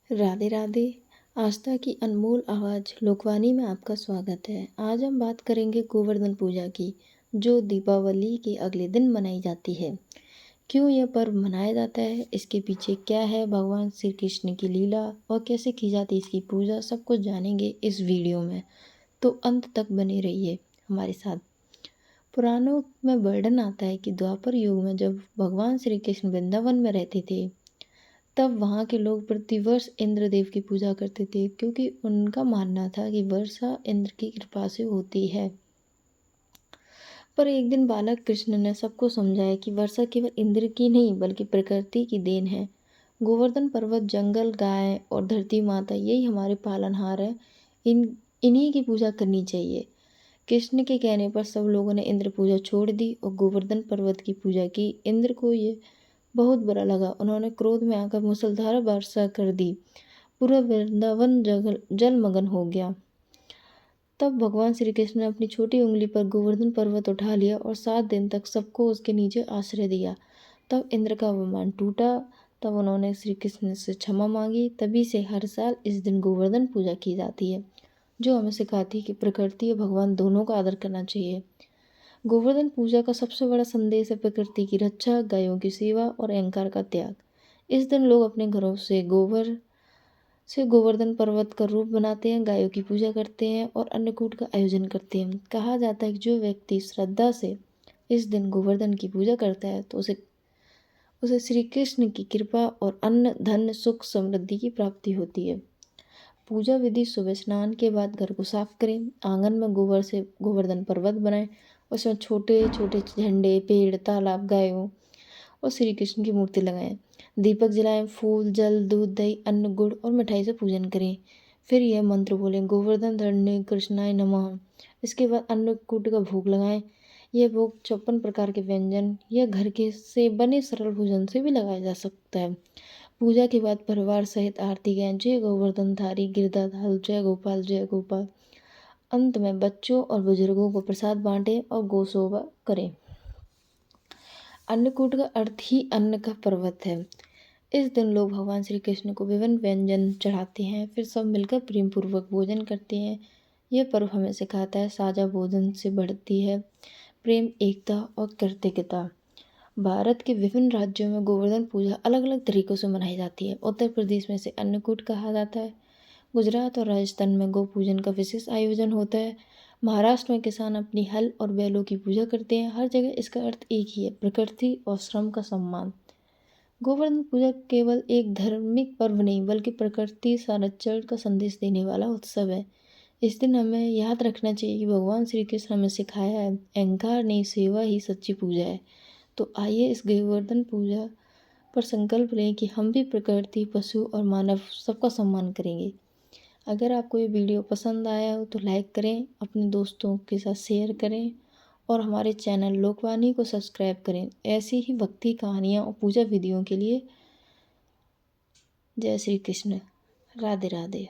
राधे राधे। आस्था की अनमोल आवाज़ लोकवाणी में आपका स्वागत है। आज हम बात करेंगे गोवर्धन पूजा की, जो दीपावली के अगले दिन मनाई जाती है। क्यों यह पर्व मनाया जाता है, इसके पीछे क्या है, भगवान श्री कृष्ण की लीला और कैसे की जाती है इसकी पूजा, सब कुछ जानेंगे इस वीडियो में। तो अंत तक बने रहिए हमारे साथ। पुराणों में वर्णन आता है कि द्वापर युग में जब भगवान श्री कृष्ण वृंदावन में रहते थे, तब वहाँ के लोग प्रतिवर्ष इंद्रदेव की पूजा करते थे, क्योंकि उनका मानना था कि वर्षा इंद्र की कृपा से होती है। पर एक दिन बालक कृष्ण ने सबको समझाया कि वर्षा केवल इंद्र की नहीं बल्कि प्रकृति की देन है। गोवर्धन पर्वत, जंगल, गाय और धरती माता, यही हमारे पालनहार है। इन्हीं की पूजा करनी चाहिए। कृष्ण के कहने पर सब लोगों ने इंद्र पूजा छोड़ दी और गोवर्धन पर्वत की पूजा की। इंद्र को ये बहुत बुरा लगा। उन्होंने क्रोध में आकर मूसलधार वर्षा कर दी। पूरा वृंदावन जलमग्न हो गया। तब भगवान श्री कृष्ण ने अपनी छोटी उंगली पर गोवर्धन पर्वत उठा लिया और 7 दिन तक सबको उसके नीचे आश्रय दिया। तब इंद्र का अभिमान टूटा। तब उन्होंने श्री कृष्ण से क्षमा मांगी। तभी से हर साल इस दिन गोवर्धन पूजा की जाती है, जो हमें सिखाती है कि प्रकृति और भगवान दोनों का आदर करना चाहिए। गोवर्धन पूजा का सबसे बड़ा संदेश है प्रकृति की रक्षा, गायों की सेवा और अहंकार का त्याग। इस दिन लोग अपने घरों से गोवर्धन पर्वत का रूप बनाते हैं, गायों की पूजा करते हैं और अन्नकूट का आयोजन करते हैं। कहा जाता है कि जो व्यक्ति श्रद्धा से इस दिन गोवर्धन की पूजा करता है तो उसे श्री कृष्ण की कृपा और अन्न, धन, सुख, समृद्धि की प्राप्ति होती है। पूजा विधि: सुबह स्नान के बाद घर को साफ करें, आंगन में गोबर से गोवर्धन पर्वत बनाएं, उसमें छोटे छोटे झंडे, पेड़, तालाब, गायों और श्री कृष्ण की मूर्ति लगाएं। दीपक जलाएं, फूल, जल, दूध, दही, अन्न, गुड़ और मिठाई से पूजन करें। फिर यह मंत्र बोलें: गोवर्धन धरणे कृष्णाय नमः। इसके बाद अन्नकूट का भोग लगाएं। यह भोग 56 प्रकार के व्यंजन या घर के से बने सरल भोजन से भी लगाया जा सकता है। पूजा के बाद परिवार सहित आरती गाएं: जय गोवर्धन धारी गिरधारी जय गोपाल जय गोपाल। अंत में बच्चों और बुजुर्गों को प्रसाद बांटें और गौसेवा करें। अन्नकूट का अर्थ ही अन्न का पर्वत है। इस दिन लोग भगवान श्री कृष्ण को विभिन्न व्यंजन चढ़ाते हैं, फिर सब मिलकर प्रेम पूर्वक भोजन करते हैं। यह पर्व हमें सिखाता है साझा भोजन से बढ़ती है प्रेम, एकता और कृतज्ञता। भारत के विभिन्न राज्यों में गोवर्धन पूजा अलग अलग तरीकों से मनाई जाती है। उत्तर प्रदेश में इसे अन्नकूट कहा जाता है। गुजरात और राजस्थान में गौ पूजन का विशेष आयोजन होता है। महाराष्ट्र में किसान अपनी हल और बैलों की पूजा करते हैं। हर जगह इसका अर्थ एक ही है: प्रकृति और श्रम का सम्मान। गोवर्धन पूजा केवल एक धार्मिक पर्व नहीं बल्कि प्रकृति संरक्षण का संदेश देने वाला उत्सव है। इस दिन हमें याद रखना चाहिए कि भगवान श्री कृष्ण हमें सिखाया है, अहंकार नहीं, सेवा ही सच्ची पूजा है। तो आइए इस गोवर्धन पूजा पर संकल्प लें कि हम भी प्रकृति, पशु और मानव सबका सम्मान करेंगे। अगर आपको ये वीडियो पसंद आया हो तो लाइक करें, अपने दोस्तों के साथ शेयर करें और हमारे चैनल लोकवाणी को सब्सक्राइब करें ऐसी ही भक्ति कहानियाँ और पूजा विधियों के लिए। जय श्री कृष्ण। राधे राधे।